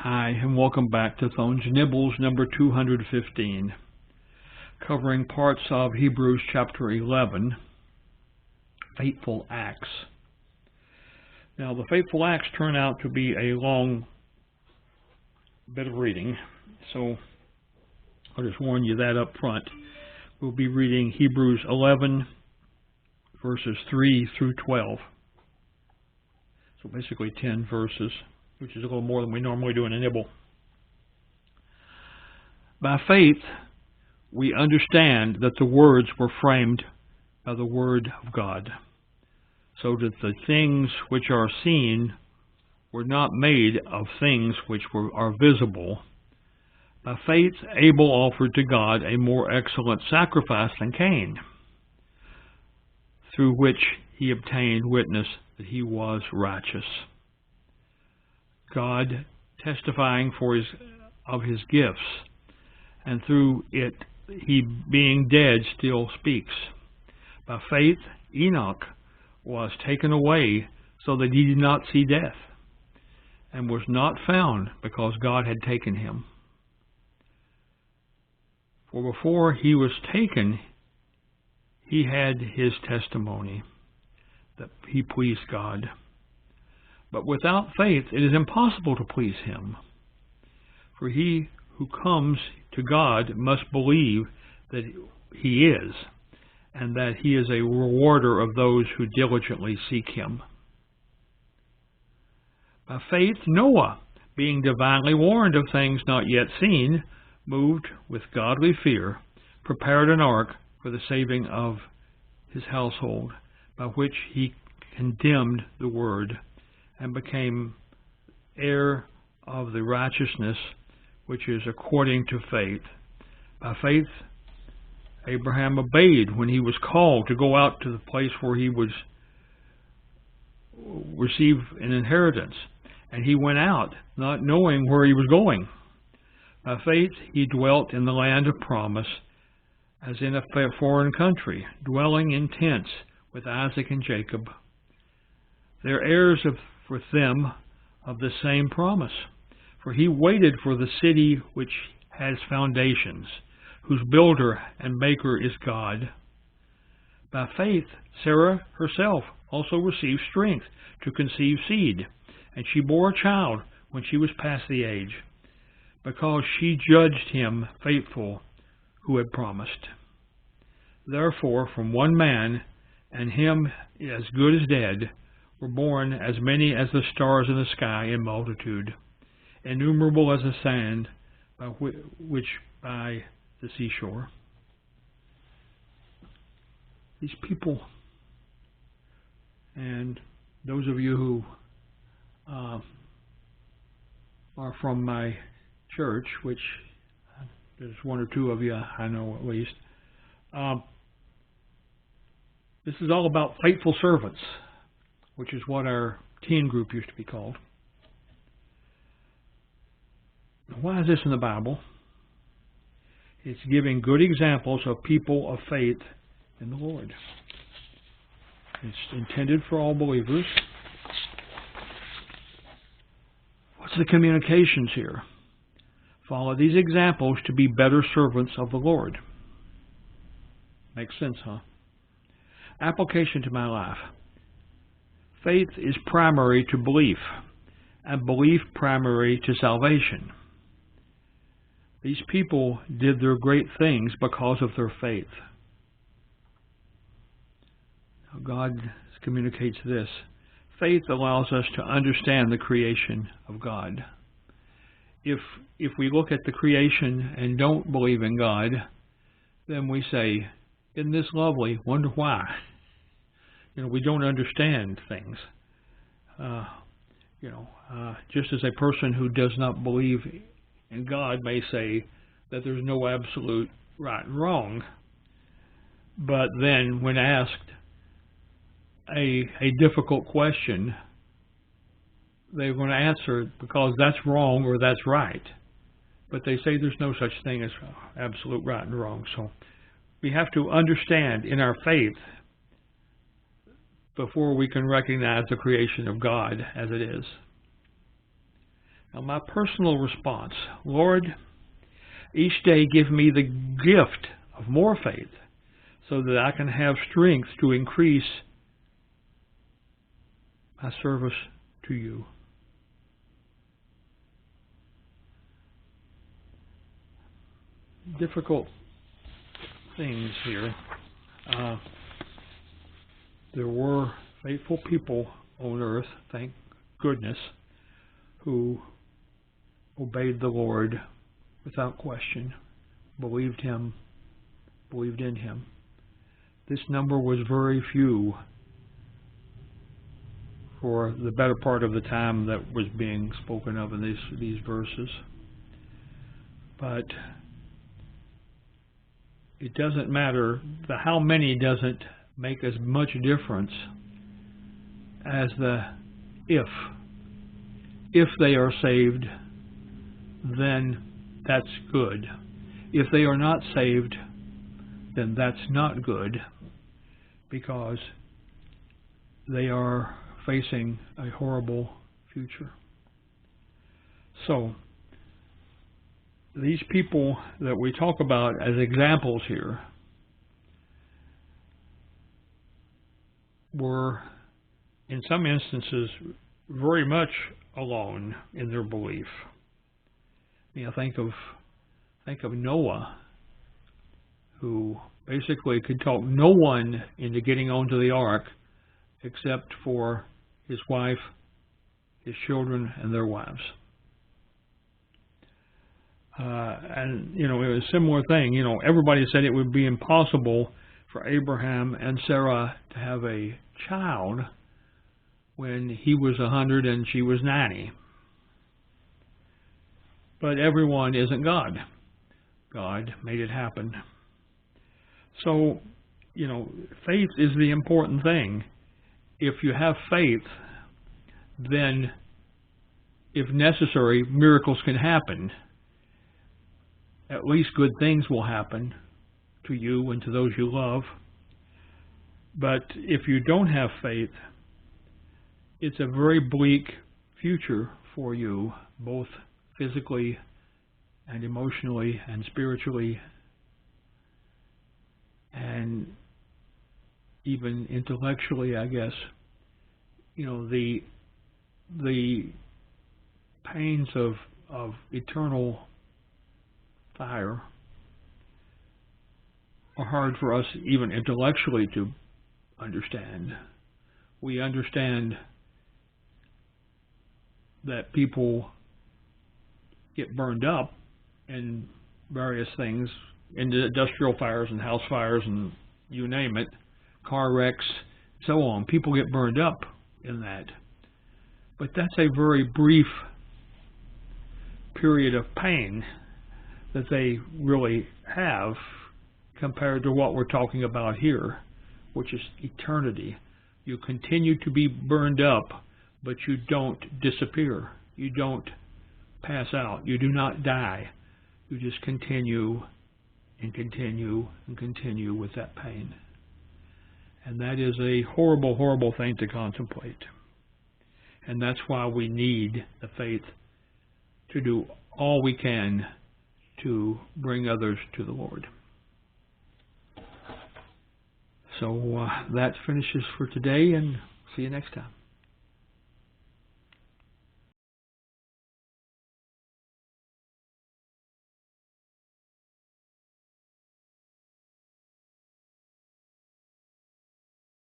Hi, and welcome back to Thone's Nibbles number 215, covering parts of Hebrews chapter 11, Fateful Acts. Now, the Fateful Acts turn out to be a long bit of reading, so I'll just warn you that up front. We'll be reading Hebrews 11, verses 3 through 12. So basically 10 verses, which is a little more than we normally do in a nibble. By faith, we understand that the words were framed by the Word of God, so that the things which are seen were not made of things which are visible. By faith, Abel offered to God a more excellent sacrifice than Cain, through which he obtained witness that he was righteous, God testifying of his gifts, and through it he, being dead, still speaks. By faith, Enoch was taken away so that he did not see death, and was not found because God had taken him. For before he was taken, he had his testimony that he pleased God. But without faith it is impossible to please him. For he who comes to God must believe that he is, and that he is a rewarder of those who diligently seek him. By faith Noah, being divinely warned of things not yet seen, moved with godly fear, prepared an ark for the saving of his household, by which he condemned the word, and became heir of the righteousness which is according to faith. By faith, Abraham obeyed when he was called to go out to the place where he would receive an inheritance, and he went out, not knowing where he was going. By faith, he dwelt in the land of promise, as in a foreign country, dwelling in tents with Isaac and Jacob. They're heirs with them of the same promise. For he waited for the city which has foundations, whose builder and maker is God. By faith, Sarah herself also received strength to conceive seed, and she bore a child when she was past the age, because she judged him faithful who had promised. Therefore, from one man, and him as good as dead, were born as many as the stars in the sky in multitude, innumerable as the sand which by the seashore. These people, and those of you who are from my church, which there's one or two of you I know at least, this is all about faithful servants, which is what our teen group used to be called. Why is this in the Bible? It's giving good examples of people of faith in the Lord. It's intended for all believers. What's the communications here? Follow these examples to be better servants of the Lord. Makes sense, huh? Application to my life. Faith is primary to belief, and belief primary to salvation. These people did their great things because of their faith. Now God communicates this. Faith allows us to understand the creation of God. If we look at the creation and don't believe in God, then we say, isn't this lovely? Wonder why? We don't understand things. Just as a person who does not believe in God may say that there's no absolute right and wrong, but then when asked a difficult question, they're going to answer it because that's wrong or that's right. But they say there's no such thing as absolute right and wrong. So we have to understand in our faith before we can recognize the creation of God as it is. Now, my personal response, Lord, each day give me the gift of more faith so that I can have strength to increase my service to you. Difficult things here. There were faithful people on earth, thank goodness, who obeyed the Lord without question, believed Him, believed in Him. This number was very few for the better part of the time that was being spoken of in these verses. But it doesn't matter. The how many doesn't make as much difference as the if. If they are saved, then that's good. If they are not saved, then that's not good, because they are facing a horrible future. So, these people that we talk about as examples here were, in some instances, very much alone in their belief. You know, think of Noah, who basically could talk no one into getting onto the ark except for his wife, his children, and their wives. And, you know, it was a similar thing. You know, everybody said it would be impossible for Abraham and Sarah to have a child when he was 100 and she was 90. But everyone isn't God. God made it happen. So, you know, faith is the important thing. If you have faith, then, if necessary, miracles can happen. At least good things will happen to you and to those you love. But if you don't have faith, it's a very bleak future for you, both physically and emotionally and spiritually and even intellectually, I guess. You know, the pains of eternal fire are hard for us even intellectually to understand. We understand that people get burned up in various things, in industrial fires and house fires and you name it, car wrecks, so on. People get burned up in that. But that's a very brief period of pain that they really have compared to what we're talking about here, which is eternity. You continue to be burned up, but you don't disappear. You don't pass out. You do not die. You just continue and continue and continue with that pain. And that is a horrible, horrible thing to contemplate. And that's why we need the faith to do all we can to bring others to the Lord. So that finishes for today, and see you next time.